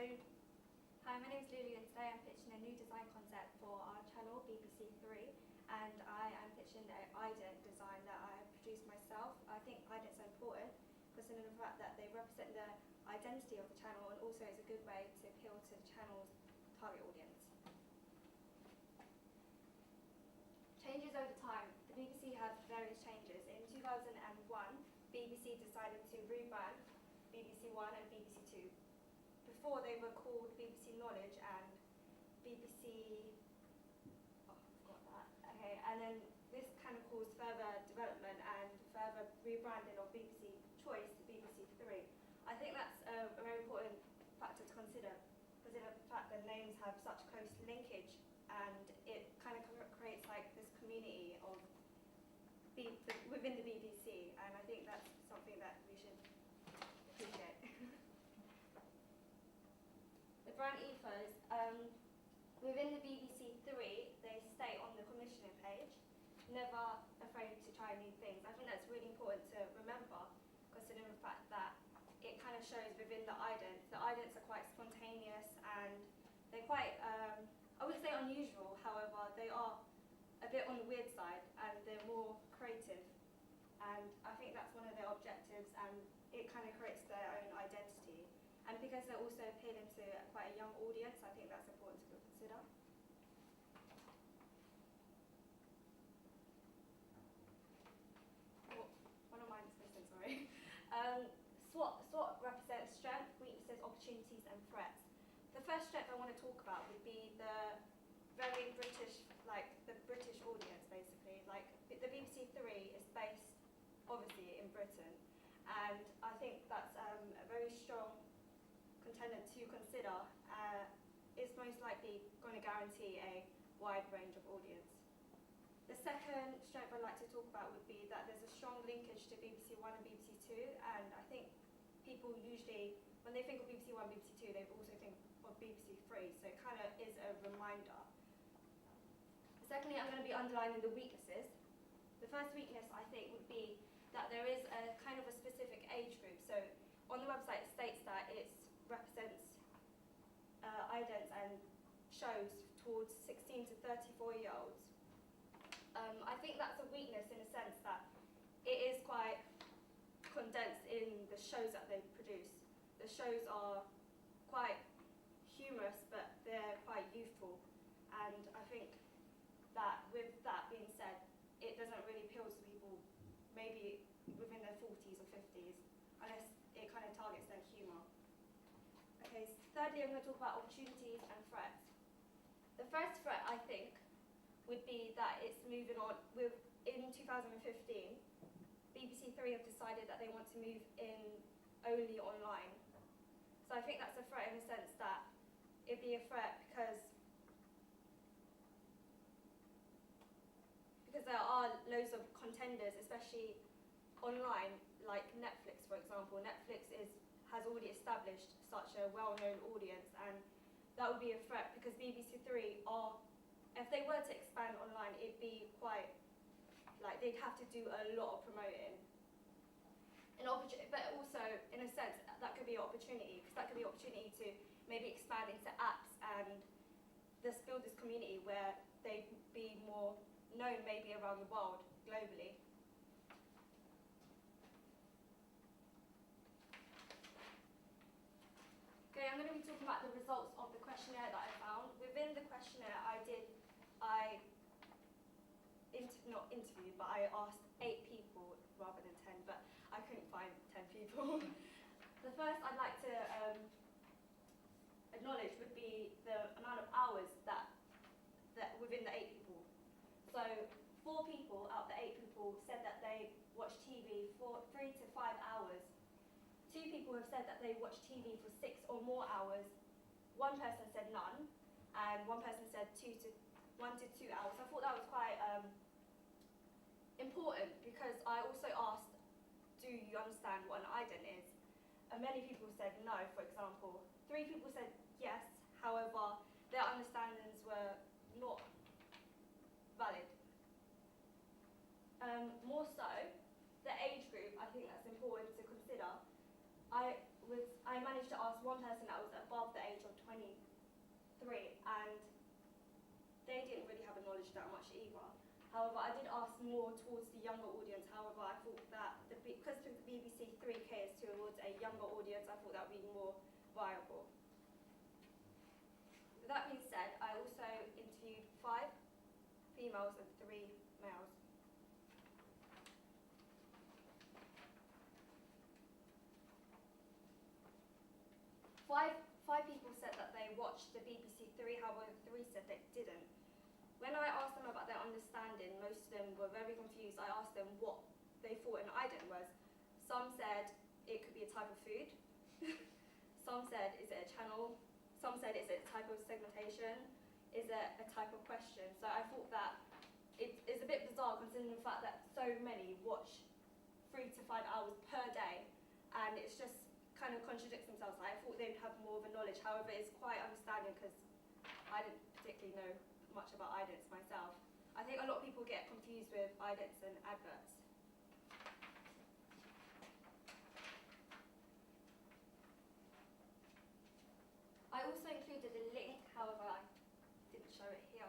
Hi, my name is Lulu and today I'm pitching a new design concept for our channel, BBC 3, and I am pitching an ident design that I have produced myself. I think idents are important considering the fact that they represent the identity of the channel and also it's a good way to appeal to the channel's target audience. Changes over time. The BBC has various changes. In 2001, BBC decided to rebrand BBC 1 and BBC 2. Before they were called BBC Knowledge and BBC, oh, I forgot that. Okay, and then this kind of caused further development and further rebranding of BBC Choice to BBC 3. I think that's a very important factor to consider, considering the fact that names have such close linkage and it kind of creates like this community of within the BBC, and I think that's something that we should appreciate. The brand ethos, within the BBC 3, they state on the commissioning page, never afraid to try new things. I think that's really important to remember, considering the fact that it kind of shows within the idents. The idents are quite spontaneous and they're quite, I wouldn't say unusual, however, they are a bit on the weird side and they're more creative. And I think that's one of their objectives and it kind of creates their own identity. And because they're also appealing to quite a young audience, I think that's important to consider. Oh, one of mine is missing, sorry. SWOT represents strength, weaknesses, opportunities, and threats. The first strength I want to talk about would be the very British, like the British audience, basically. Like the BBC 3 is based, obviously, in Britain, and I think that's a very strong contender to consider. Is most likely going to guarantee a wide range of audience. The second strength I'd like to talk about would be that there's a strong linkage to BBC 1 and BBC 2, and I think people usually, when they think of BBC 1 and BBC 2, they also think of BBC 3, so it kind of is a reminder. Secondly, I'm going to be underlining the weaknesses. The first weakness, I think, would be that there is a kind of a specific age group. So on the website it states that it represents idents and shows towards 16 to 34-year-olds. I think that's a weakness in a sense that it is quite condensed in the shows that they produce. The shows are quite humorous, but they're quite youthful. And I think that with that being said, it doesn't really appeal to people maybe within their 40s or 50s, unless it kind of targets their humour. Okay, so thirdly, I'm going to talk about opportunities and threats. The first threat, I think, would be that it's moving on. In 2015, BBC 3 have decided that they want to move in only online. So I think that's a threat in the sense that it'd be a threat because there are loads of contenders, especially online, like Netflix, for example. Netflix has already established such a well-known audience, and that would be a threat because BBC 3 are, if they were to expand online, it'd be quite, like they'd have to do a lot of promoting. But also, in a sense, that could be an opportunity, because that could be an opportunity to maybe expand into apps and just build this community where they'd be more known maybe around the world, globally. Okay, I'm going to be talking about the results of the questionnaire that I found. Within the questionnaire not interviewed, but I asked 8 people rather than 10, but I couldn't find 10 people. The first I'd like to acknowledge would be the amount of hours that within the 8 people. So 4 people out of the 8 people said that they watch TV for 3 to 5 hours. 2 people have said that they watch TV for 6 or more hours. 1 person said none, and 1 person said 1 to 2 hours. I thought that was quite important because I also asked, do you understand what an ident is? And many people said no, for example. 3 people said yes, however, their understandings were not valid. More so, the age group, I think that's important to consider. I managed to ask 1 person that was above the age that much either. However, I did ask more towards the younger audience. However, I thought that because the BBC Three caters towards a younger audience, I thought that would be more viable. With that being said, I also interviewed 5 females and 3 males. Five people said that they watched the BBC Three, however 3 said they didn't. When I asked them about their understanding, most of them were very confused. I asked them what they thought an ident was. Some said it could be a type of food. Some said, is it a channel? Some said, is it a type of segmentation? Is it a type of question? So I thought that it is a bit bizarre considering the fact that so many watch 3 to 5 hours per day, and it's just kind of contradicts themselves. I thought they'd have more of a knowledge. However, it's quite understanding because I didn't particularly know much about idents myself. I think a lot of people get confused with idents and adverts. I also included a link, however I didn't show it here,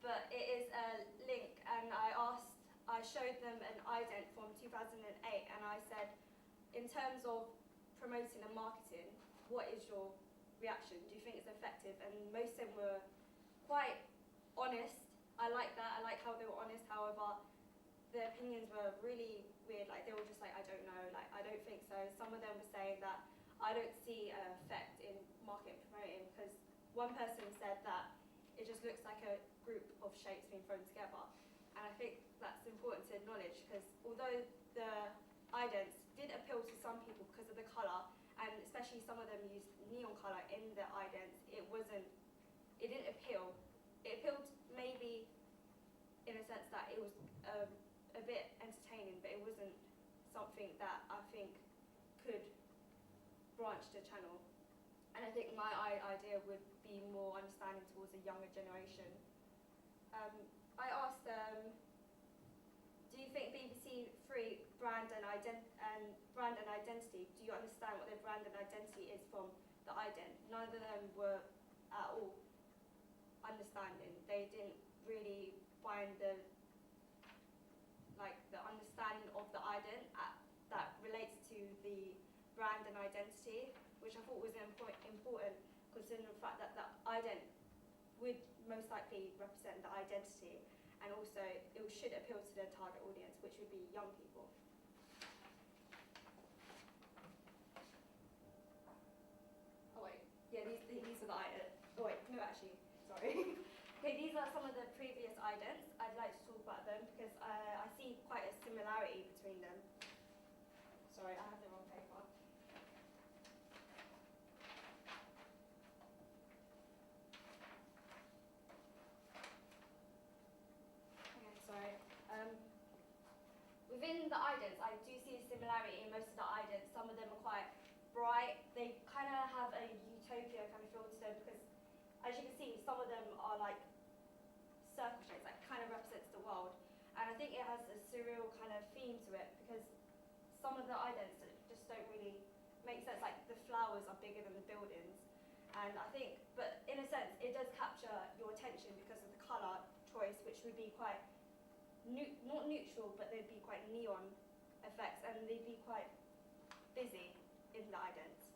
but it is a link, and I showed them an ident from 2008, and I said, in terms of promoting and marketing, what is your reaction? Do you think it's effective? And most of them were quite honest. I like that. I like how they were honest. However, their opinions were really weird. Like, they were just like, I don't know. Like, I don't think so. Some of them were saying that I don't see an effect in marketing and promoting, because one person said that it just looks like a group of shapes being thrown together. And I think that's important to acknowledge, because although the idents did appeal to some people because of the colour, and especially some of them used neon colour in the idents, it didn't appeal. It appealed maybe in a sense that it was a bit entertaining, but it wasn't something that I think could branch the channel. And I think my idea would be more understanding towards a younger generation. I asked them, do you think BBC Three brand and identity, do you understand what their brand and identity is from the ident? None of them were at all understanding. They didn't really find the understanding of the ident that relates to the brand and identity, which I thought was important considering the fact that the ident would most likely represent the identity, and also it should appeal to the target audience, which would be young people. Oh wait, yeah, these are the idents. Oh wait, no actually, sorry. Okay, these are some of the previous idents. I'd like to talk about them because I see quite a similarity between them. Sorry, I have the wrong paper. Okay, sorry. Within the idents, I do see a similarity in most of the idents. Some of them are quite bright. They kind of have a utopia kind of feel to them because, as you can see, some of them are like circle shapes, like kind of represents the world. And I think it has a surreal kind of theme to it because some of the idents just don't really make sense. Like the flowers are bigger than the buildings. And I think, but in a sense, it does capture your attention because of the colour choice, which would be quite, not neutral, but they'd be quite neon effects, and they'd be quite busy in the idents.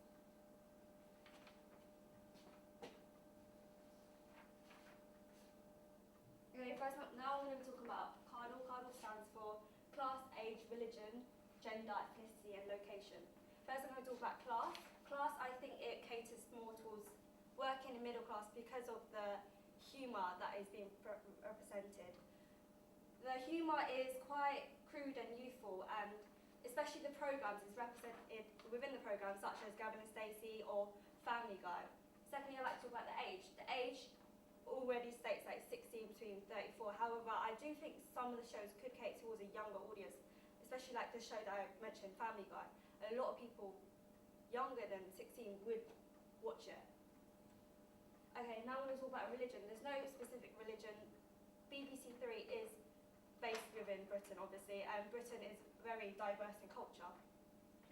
Okay, first up, now we're going to talk about CARDL. CARDL stands for class, age, religion, gender, ethnicity, and location. First I'm going to talk about class. Class, I think it caters more towards working in middle class because of the humour that is being represented. The humour is quite crude and youthful, and especially the programmes is represented within the programme, such as Gavin and Stacey or Family Guy. Secondly, I'd like to talk about the age. The age already states like 16 between 34. However, I do think some of the shows could cater towards a younger audience, especially like the show that I mentioned, Family Guy. A lot of people younger than 16 would watch it. Okay, now we're going to talk about religion. There's no specific religion. BBC Three is based within Britain, obviously, and Britain is very diverse in culture.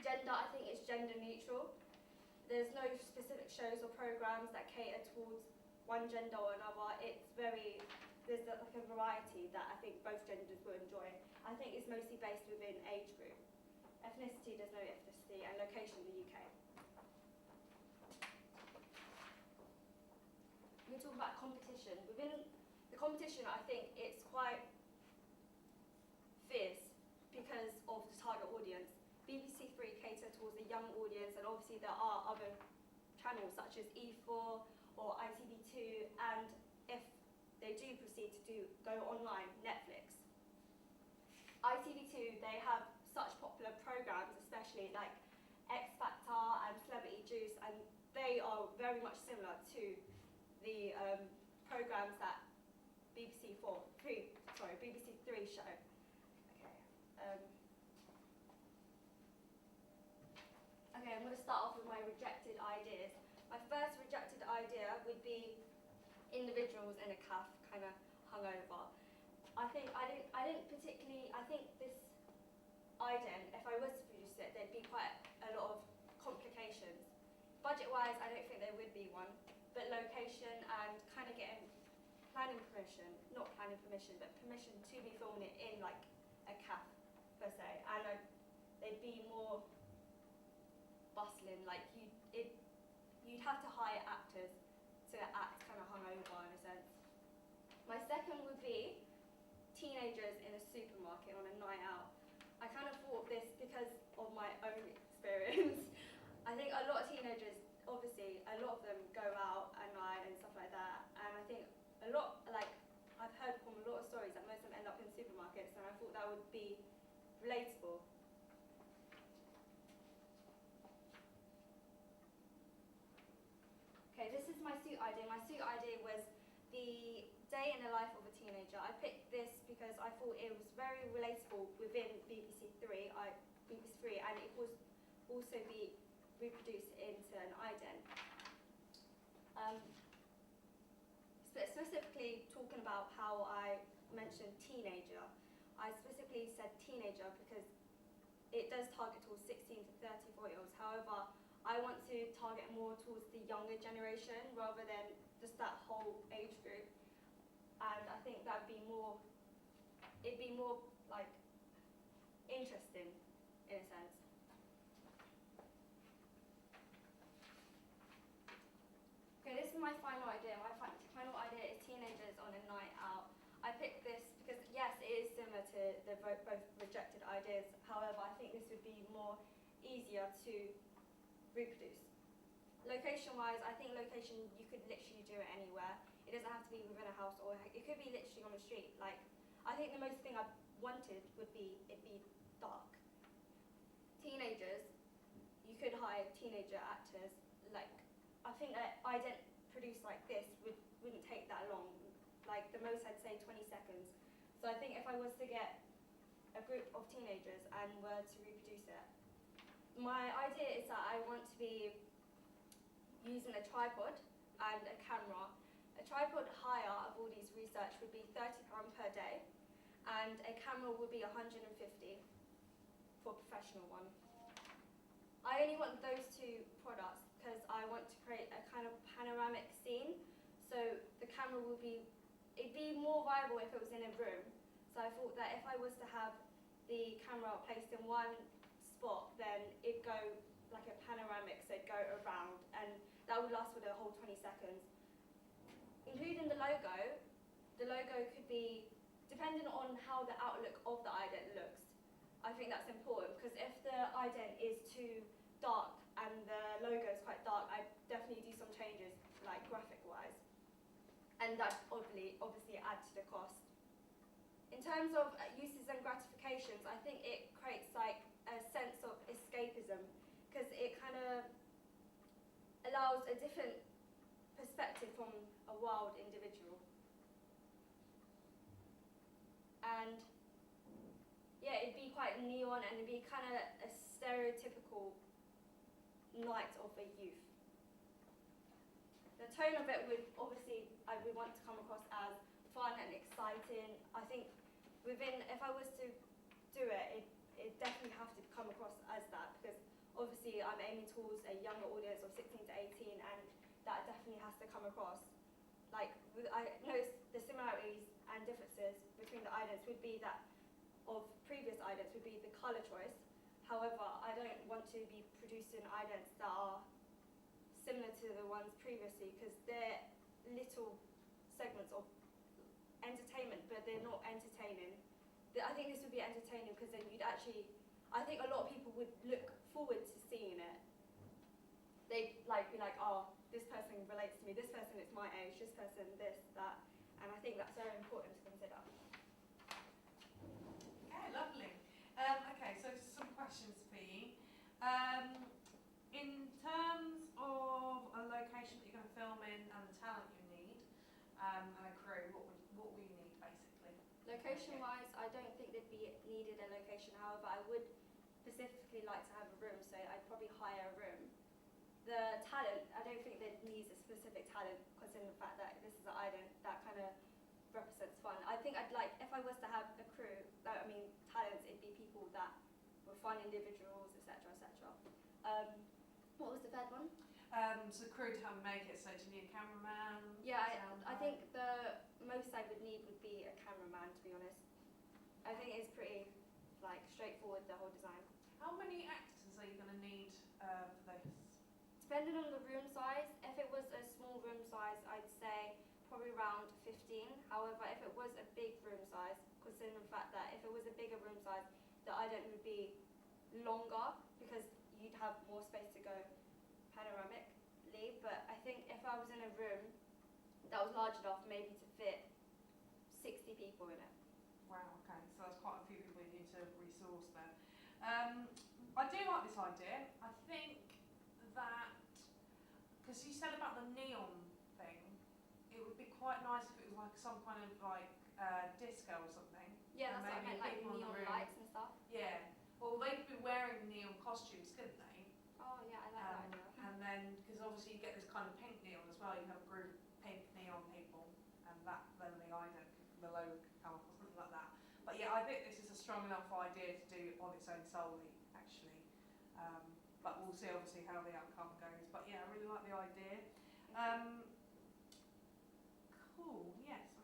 Gender, I think, is gender neutral. There's no specific shows or programmes that cater towards one gender or another. There's like a variety that I think both genders will enjoy. I think it's mostly based within age group. Ethnicity, there's no ethnicity, and location, the UK. We talk about competition. Within the competition, I think it's quite fierce because of the target audience. BBC Three cater towards a young audience, and obviously there are other channels such as E4 or ITV2, and if they do proceed to go online, Netflix. ITV2, they have such popular programs, especially like X Factor and Celebrity Juice, and they are very much similar to the programs that BBC Three show. Okay, I'm going to start off with my rejected ideas. My first rejected idea would be individuals in a calf kind of hungover. I think this ident, if I was to produce it, there'd be quite a lot of complications. Budget-wise, I don't think there would be one, but location and kind of getting planning permission, not planning permission, but permission to be filming it in like a calf per se, and they'd be more bustling. Like you'd have to hire actors to act kind of hungover in a sense. My second would be teenagers in a supermarket on a night out. I kind of thought of this because of my own experience. I think a lot of teenagers, obviously, a lot of them go out at night and stuff like that, and I think I've heard from a lot of stories that most of them end up in supermarkets, and I thought that would be relatable. Okay, this is my suit idea. My suit idea was the day in the life of a teenager. I picked this because I thought it was very relatable within BBC Three, and it was also be reproduced into an ident. Specifically talking about how I mentioned teenager, I specifically said teenager because it does target towards 16 to 34-year-olds. However, I want to target more towards the younger generation rather than just that whole age group. And I think it'd be more like interesting in a sense. Okay, this is my final idea. My final idea is teenagers on a night out. I picked this because yes, it is similar to the both rejected ideas. However, I think this would be more easier to reproduce. Location-wise, I think location, you could literally do it anywhere. It doesn't have to be within a house, or it could be literally on the street. Like, I think the most thing I wanted would be it be dark. Teenagers, you could hire teenager actors. Like, I think that ident produced like this wouldn't take that long. Like, the most I'd say 20 seconds. So I think if I was to get a group of teenagers and were to reproduce it, my idea is that I want to be using a tripod and a camera. A tripod hire of all these research would be £30 per day, and a camera would be £150 for a professional one. I only want those two products because I want to create a kind of panoramic scene. So the camera it'd be more viable if it was in a room. So I thought that if I was to have the camera placed in one spot, then it'd go like a panoramic, so it'd go around, and that would last for the whole 20 seconds. Including the logo could be, depending on how the outlook of the ident looks. I think that's important, because if the ident is too dark and the logo is quite dark, I'd definitely do some changes, like graphic-wise. And that obviously add to the cost. In terms of uses and gratifications, I think it creates like a sense of escapism, because it kind of allows a different perspective from a wild individual. And yeah, it'd be quite neon, and it'd be kind of a stereotypical night of a youth. The tone of it would obviously, I would want to come across as fun and exciting. I think if I was to do it, it definitely have to come across as that, because obviously I'm aiming towards a younger audience of 16 to 18, and that definitely has to come across. I noticed the similarities and differences between the idents would be that of previous idents would be the colour choice. However, I don't want to be producing idents that are similar to the ones previously because they're little segments of entertainment, but they're not entertaining. I think this would be entertaining because then you'd actually, I think a lot of people would look forward to seeing it. They'd be like, oh, this person relates to me, this person is my age, this person this, that, and I think that's very important to consider. Okay, lovely. Okay, so some questions for you. In terms of a location that you're going to film in and the talent you need, and a crew, what will you need basically? Location-wise, I don't think they'd be needed a location. However, I would specifically like to have a room, so I'd probably hire a room. The talent, I don't think they'd need a specific talent, considering the fact that this is an ident that kind of represents fun. I think I'd like, if I was to have a crew, talents, it'd be people that were fun individuals, etc., etc. What was the third one? So crew to make it, so do you need a cameraman? Yeah, I think the most I would need would be a cameraman, to be honest. I think it's pretty straightforward, the whole design. How many actors are you going to need for this? Depending on the room size, if it was a small room size, I'd say probably around 15. However, if it was a big room size, considering the fact that if it was a bigger room size, the ident would be longer because you'd have more space to go panoramically. But I think if I was in a room that was large enough maybe to fit 60 people in it. Wow, okay, so that's quite a few people you need to resource there. I do like this idea. I think that, because you said about the neon thing, it would be quite nice if it was like some kind of disco or something. Yeah, that's what I meant, like neon lights and stuff. Yeah, well they could be wearing neon costumes, couldn't they? Oh yeah, I like that idea. And then, because obviously you get this kind of pink neon as well, you have a group of pink neon people, and that then the ident, the logo could come up or something like that. But yeah, I think this is a strong enough idea to do on its own solely, actually. But we'll see obviously how the outcome goes. But yeah, I really like the idea. Cool, yes.